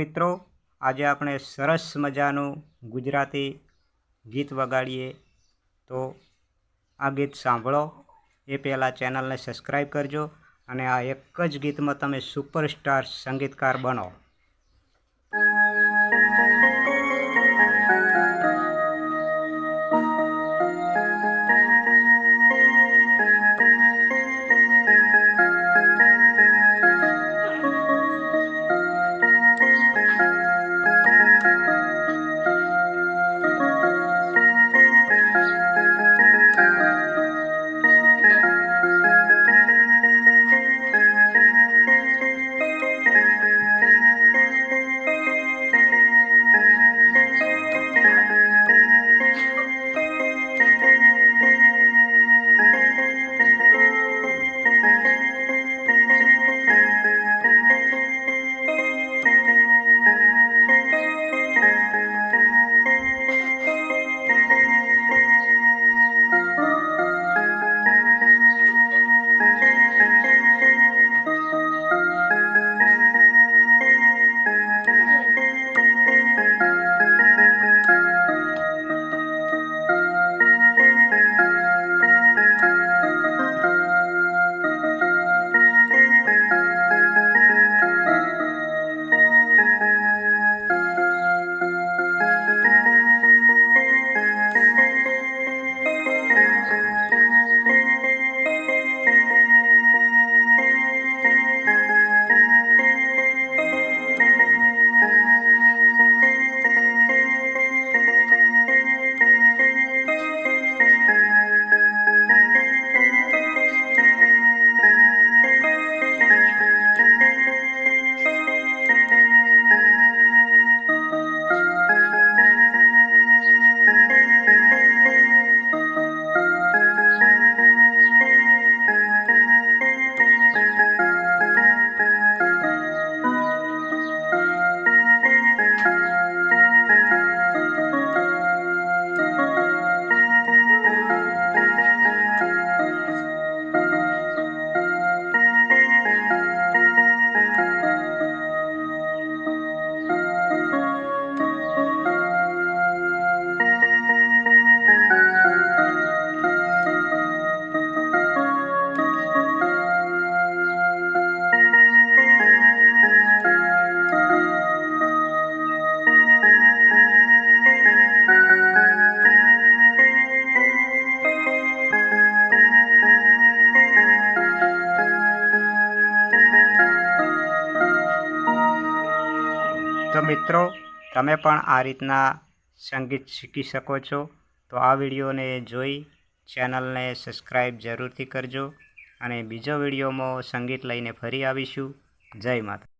મિત્રો, આજે આપણે સરસ મજાનું ગુજરાતી ગીત વગાડીએ. તો આ ગીત સાંભળો એ પહેલાં ચેનલને સબસ્ક્રાઈબ કરજો અને આ એક જ ગીતમાં તમે સુપરસ્ટાર સંગીતકાર બનો. તો મિત્રો, તમે પણ આ રીતના સંગીત શીખી શકો છો. તો આ વિડીયોને જોઈ ચેનલને સબસ્ક્રાઈબ જરૂરથી કરજો અને બીજો વિડીયોમાં સંગીત લઈને ફરી આવીશું. જય માતા.